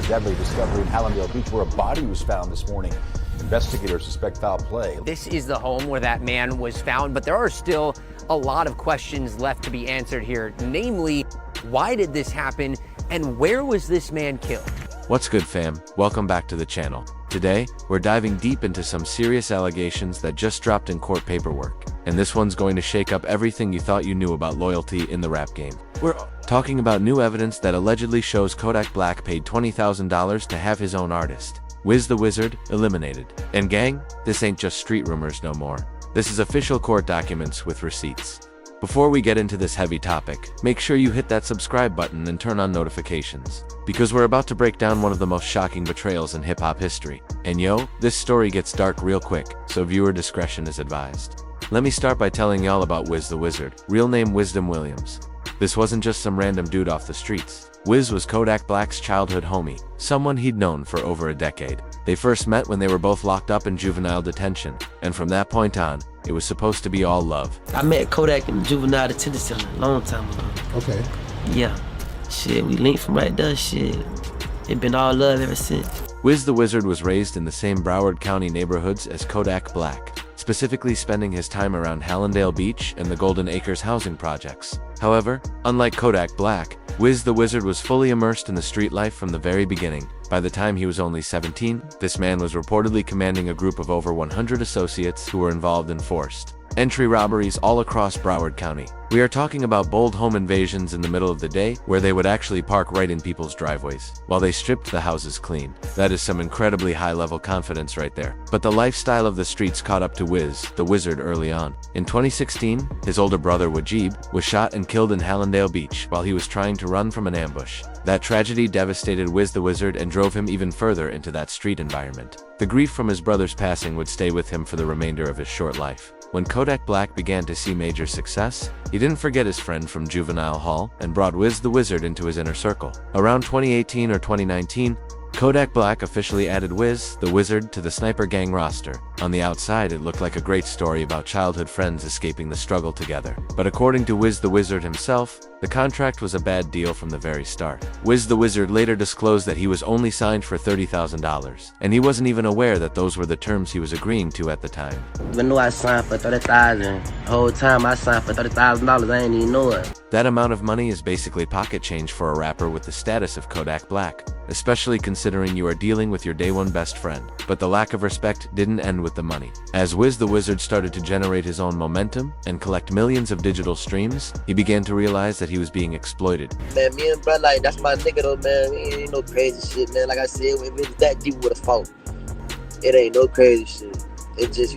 Deadly discovery in Hallandale Beach where a body was found this morning. Investigators suspect foul play. This is the home where that man was found, but there are still a lot of questions left to be answered here. Namely, why did this happen and where was this man killed? What's good, fam? Welcome back to the channel. Today, we're diving deep into some serious allegations that just dropped in court paperwork. And this one's going to shake up everything you thought you knew about loyalty in the rap game. We're talking about new evidence that allegedly shows Kodak Black paid $20,000 to have his own artist, Wiz the Wizard, eliminated. And gang, this ain't just street rumors no more. This is official court documents with receipts. Before we get into this heavy topic, make sure you hit that subscribe button and turn on notifications, because we're about to break down one of the most shocking betrayals in hip-hop history. And yo, this story gets dark real quick, so viewer discretion is advised. Let me start by telling y'all about Wiz the Wizard, real name Wisdom Williams. This wasn't just some random dude off the streets. Wiz was Kodak Black's childhood homie, someone he'd known for over a decade. They first met when they were both locked up in juvenile detention, and from that point on, it was supposed to be all love. I met Kodak in the juvenile detention center a long time ago. Okay. Yeah. Shit, we linked from right there, shit. It been all love ever since. Wiz the Wizard was raised in the same Broward County neighborhoods as Kodak Black, specifically spending his time around Hallandale Beach and the Golden Acres housing projects. However, unlike Kodak Black, Wiz the Wizard was fully immersed in the street life from the very beginning. By the time he was only 17, this man was reportedly commanding a group of over 100 associates who were involved in forced entry robberies all across Broward County. We are talking about bold home invasions in the middle of the day where they would actually park right in people's driveways while they stripped the houses clean. That is some incredibly high-level confidence right there. But the lifestyle of the streets caught up to Wiz the Wizard early on. In 2016, his older brother Wajib was shot and killed in Hallandale Beach while he was trying to run from an ambush. That tragedy devastated Wiz the Wizard and drove him even further into that street environment. The grief from his brother's passing would stay with him for the remainder of his short life. When Kodak Black began to see major success, he didn't forget his friend from juvenile hall and brought Wiz the Wizard into his inner circle. Around 2018 or 2019, Kodak Black officially added Wiz the Wizard to the Sniper Gang roster. On the outside, it looked like a great story about childhood friends escaping the struggle together. But according to Wiz the Wizard himself, the contract was a bad deal from the very start. Wiz the Wizard later disclosed that he was only signed for $30,000, and he wasn't even aware that those were the terms he was agreeing to at the time. I knew I signed for $30,000. The whole time I signed for $30,000, I ain't even know it. That amount of money is basically pocket change for a rapper with the status of Kodak Black, especially considering you are dealing with your day one best friend. But the lack of respect didn't end with the money. As Wiz the Wizard started to generate his own momentum and collect millions of digital streams, he began to realize that he was being exploited. Man, me and bro, like, that's my nigga though, man. It ain't no crazy shit, man. Like I said, if it was that deep with a fault, it ain't no crazy shit. It's just,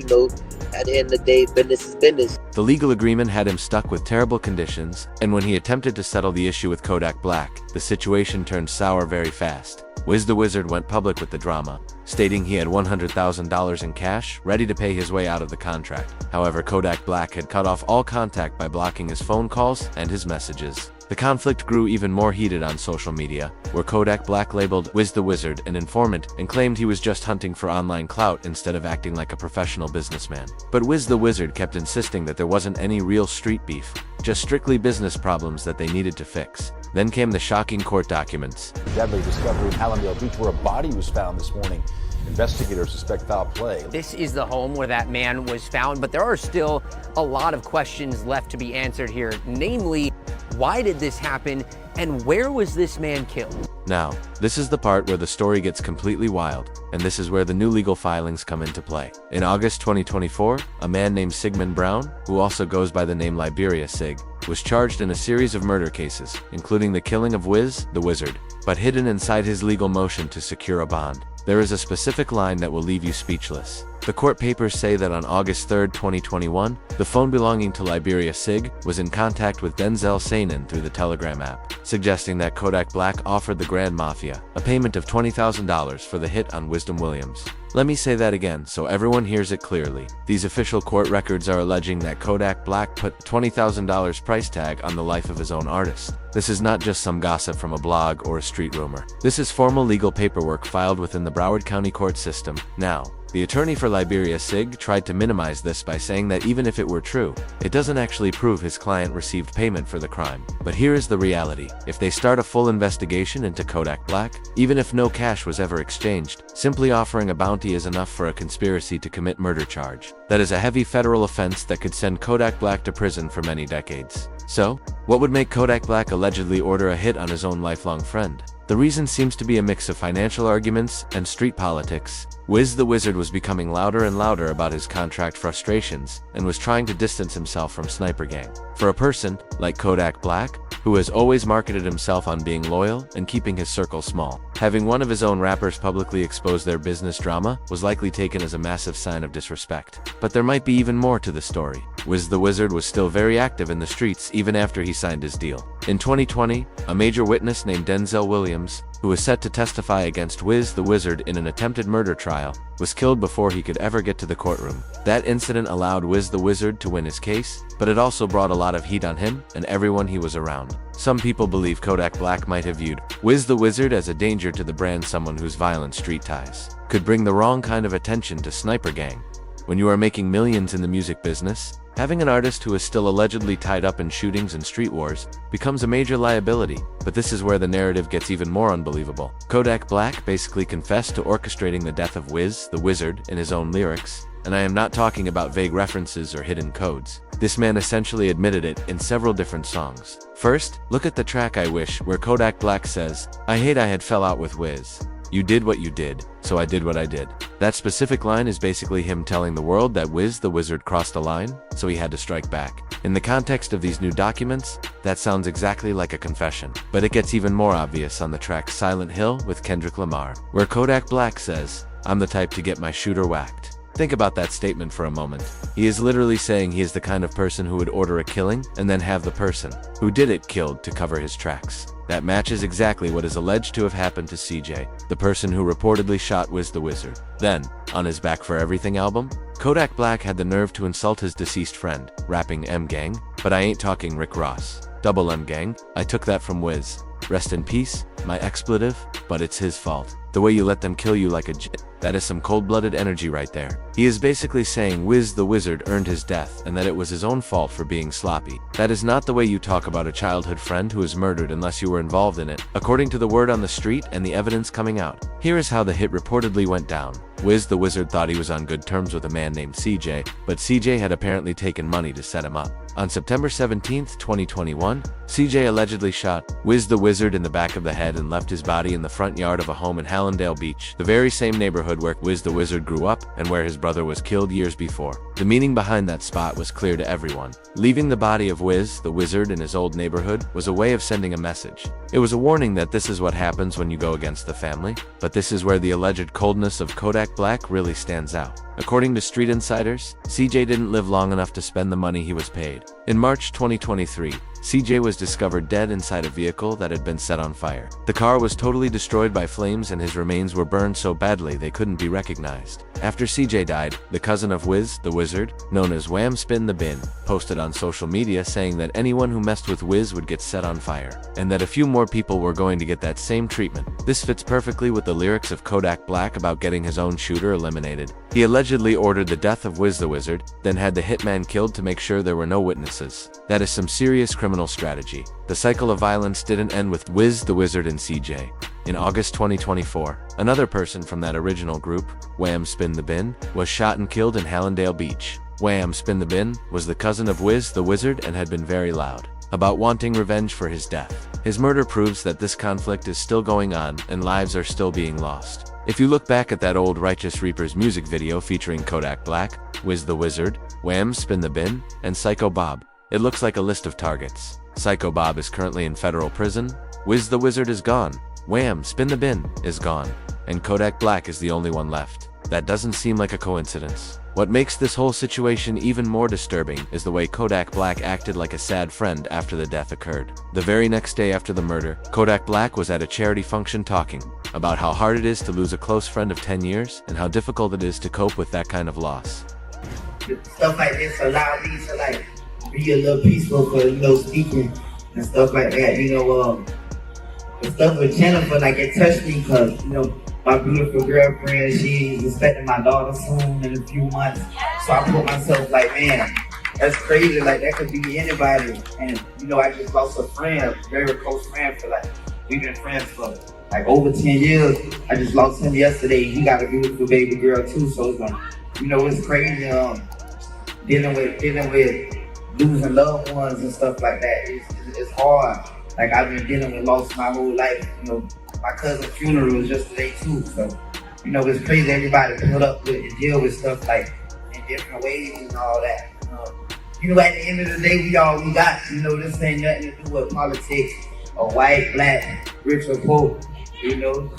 at the end of the day, business is business. The legal agreement had him stuck with terrible conditions, and when he attempted to settle the issue with Kodak Black, the situation turned sour very fast. Wiz the Wizard went public with the drama, stating he had $100,000 in cash, ready to pay his way out of the contract. However, Kodak Black had cut off all contact by blocking his phone calls and his messages. The conflict grew even more heated on social media, where Kodak Black labeled Wiz the Wizard an informant and claimed he was just hunting for online clout instead of acting like a professional businessman. But Wiz the Wizard kept insisting that there wasn't any real street beef, just strictly business problems that they needed to fix. Then came the shocking court documents. Deadly discovery in Hallandale Beach where a body was found this morning. Investigators suspect foul play. This is the home where that man was found, but there are still a lot of questions left to be answered here. Namely, why did this happen and where was this man killed? Now, this is the part where the story gets completely wild, and this is where the new legal filings come into play. In August 2024, a man named Sigmund Brown, who also goes by the name Liberia Sig, was charged in a series of murder cases, including the killing of Wiz the Wizard. But hidden inside his legal motion to secure a bond, there is a specific line that will leave you speechless. The court papers say that on August 3, 2021, the phone belonging to Liberia Sig was in contact with Denzel Sainin through the Telegram app, suggesting that Kodak Black offered the Grand Mafia a payment of $20,000 for the hit on Wisdom Williams. Let me say that again so everyone hears it clearly. These official court records are alleging that Kodak Black put $20,000 price tag on the life of his own artist. This is not just some gossip from a blog or a street rumor. This is formal legal paperwork filed within the Broward County court system. Now, The attorney for Liberia Sig tried to minimize this by saying that even if it were true, it doesn't actually prove his client received payment for the crime. But here is the reality. If they start a full investigation into Kodak Black, even if no cash was ever exchanged, simply offering a bounty is enough for a conspiracy to commit murder charge. That is a heavy federal offense that could send Kodak Black to prison for many decades. So, what would make Kodak Black allegedly order a hit on his own lifelong friend? The reason seems to be a mix of financial arguments and street politics. Wiz the Wizard was becoming louder and louder about his contract frustrations and was trying to distance himself from Sniper Gang. For a person like Kodak Black, who has always marketed himself on being loyal and keeping his circle small, having one of his own rappers publicly expose their business drama was likely taken as a massive sign of disrespect. But there might be even more to the story. Wiz the Wizard was still very active in the streets even after he signed his deal. In 2020, a major witness named Denzel Williams, who was set to testify against Wiz the Wizard in an attempted murder trial, was killed before he could ever get to the courtroom. That incident allowed Wiz the Wizard to win his case, but it also brought a lot of heat on him and everyone he was around. Some people believe Kodak Black might have viewed Wiz the Wizard as a danger to the brand, someone whose violent street ties could bring the wrong kind of attention to Sniper Gang. When you are making millions in the music business, having an artist who is still allegedly tied up in shootings and street wars becomes a major liability, but this is where the narrative gets even more unbelievable. Kodak Black basically confessed to orchestrating the death of Wiz the Wizard in his own lyrics, and I am not talking about vague references or hidden codes. This man essentially admitted it in several different songs. First, look at the track I Wish, where Kodak Black says, "I hate I had fell out with Wiz. You did what you did, so I did what I did." That specific line is basically him telling the world that Wiz the Wizard crossed a line, so he had to strike back. In the context of these new documents, that sounds exactly like a confession. But it gets even more obvious on the track Silent Hill with Kendrick Lamar, where Kodak Black says, "I'm the type to get my shooter whacked." Think about that statement for a moment. He is literally saying he is the kind of person who would order a killing and then have the person who did it killed to cover his tracks. That matches exactly what is alleged to have happened to CJ, the person who reportedly shot Wiz the Wizard. Then, on his Back for Everything album, Kodak Black had the nerve to insult his deceased friend, rapping M Gang, "But I ain't talking Rick Ross. Double M Gang, I took that from Wiz. Rest in peace, my expletive, but it's his fault. The way you let them kill you like a j-" That is some cold-blooded energy right there. He is basically saying Wiz the Wizard earned his death and that it was his own fault for being sloppy. That is not the way you talk about a childhood friend who is murdered unless you were involved in it, according to the word on the street and the evidence coming out. Here is how the hit reportedly went down. Wiz the Wizard thought he was on good terms with a man named CJ, but CJ had apparently taken money to set him up. On September 17th, 2021, CJ allegedly shot Wiz the Wizard in the back of the head and left his body in the front yard of a home in Hallandale Beach, the very same neighborhood where Wiz the Wizard grew up and where his brother was killed years before. The meaning behind that spot was clear to everyone. Leaving the body of Wiz the Wizard in his old neighborhood was a way of sending a message. It was a warning that this is what happens when you go against the family, but this is where the alleged coldness of Kodak Black really stands out. According to street insiders, CJ didn't live long enough to spend the money he was paid. In March 2023, CJ was discovered dead inside a vehicle that had been set on fire. The car was totally destroyed by flames and his remains were burned so badly they couldn't be recognized. After CJ died, the cousin of Wiz the Wizard, known as Wham Spin the Bin, posted on social media saying that anyone who messed with Wiz would get set on fire, and that a few more people were going to get that same treatment. This fits perfectly with the lyrics of Kodak Black about getting his own shooter eliminated. He allegedly ordered the death of Wiz the Wizard, then had the hitman killed to make sure there were no witnesses. That is some serious criminal strategy. The cycle of violence didn't end with Wiz the Wizard and CJ. In August 2024, another person from that original group, Wham Spin the Bin, was shot and killed in Hallandale Beach. Wham Spin the Bin was the cousin of Wiz the Wizard and had been very loud about wanting revenge for his death. His murder proves that this conflict is still going on and lives are still being lost. If you look back at that old Righteous Reapers music video featuring Kodak Black, Wiz the Wizard, Wham Spin the Bin, and Psycho Bob, it looks like a list of targets. Psycho Bob is currently in federal prison, Wiz the Wizard is gone, Wham Spin the Bin is gone, and Kodak Black is the only one left. That doesn't seem like a coincidence. What makes this whole situation even more disturbing is the way Kodak Black acted like a sad friend after the death occurred. The very next day after the murder, Kodak Black was at a charity function talking about how hard it is to lose a close friend of 10 years and how difficult it is to cope with that kind of loss. Stuff like this allow me to like be a little peaceful for, speaking and stuff like that, the stuff with Jennifer, like it touched me because, my beautiful girlfriend, she's expecting my daughter soon in a few months. So I put myself like, man, that's crazy. Like, that could be anybody. And, you know, I just lost a friend, a very close friend for like, we've been friends for like over 10 years. I just lost him yesterday. He got a beautiful baby girl too. So it's like, you know, it's crazy dealing with losing loved ones and stuff like that. It's hard. Like, I've been dealing with loss my whole life. You know, my cousin's funeral was yesterday too. So, you know, it's crazy. Everybody put up with and deal with stuff like in different ways and all that. You know, at the end of the day, we all we got. You know, this ain't nothing to do with politics or white, black, rich or poor. You know,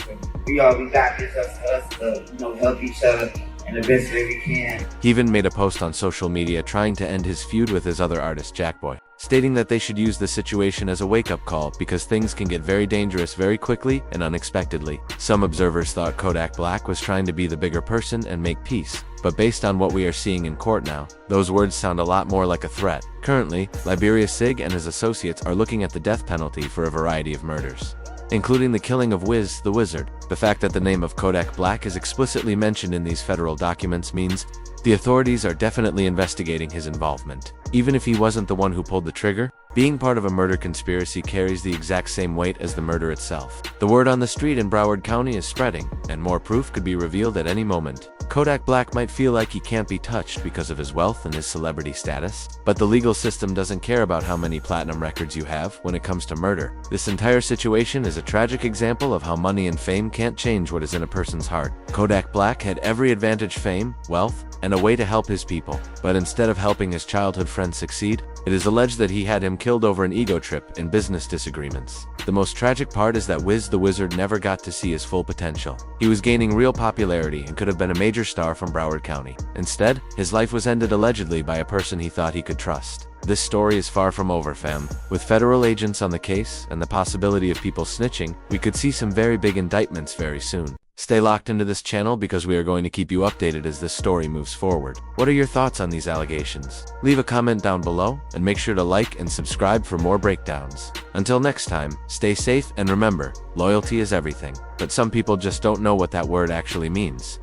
we all we got is us to, you know, help each other in the best way we can. He even made a post on social media trying to end his feud with his other artist, Jackboy, stating that they should use the situation as a wake-up call because things can get very dangerous very quickly and unexpectedly. Some observers thought Kodak Black was trying to be the bigger person and make peace, but based on what we are seeing in court now, those words sound a lot more like a threat. Currently, Liberia Sig and his associates are looking at the death penalty for a variety of murders, including the killing of Wiz the Wizard. The fact that the name of Kodak Black is explicitly mentioned in these federal documents means the authorities are definitely investigating his involvement. Even if he wasn't the one who pulled the trigger, being part of a murder conspiracy carries the exact same weight as the murder itself. The word on the street in Broward County is spreading, and more proof could be revealed at any moment. Kodak Black might feel like he can't be touched because of his wealth and his celebrity status, but the legal system doesn't care about how many platinum records you have when it comes to murder. This entire situation is a tragic example of how money and fame can't change what is in a person's heart. Kodak Black had every advantage: fame, wealth, and a way to help his people. But instead of helping his childhood friend succeed, it is alleged that he had him killed over an ego trip and business disagreements. The most tragic part is that Wiz the Wizard never got to see his full potential. He was gaining real popularity and could have been a major star from Broward County. Instead, his life was ended allegedly by a person he thought he could trust. This story is far from over, fam. With federal agents on the case and the possibility of people snitching, we could see some very big indictments very soon. Stay locked into this channel because we are going to keep you updated as this story moves forward. What are your thoughts on these allegations? Leave a comment down below and make sure to like and subscribe for more breakdowns. Until next time, stay safe and remember, loyalty is everything. But some people just don't know what that word actually means.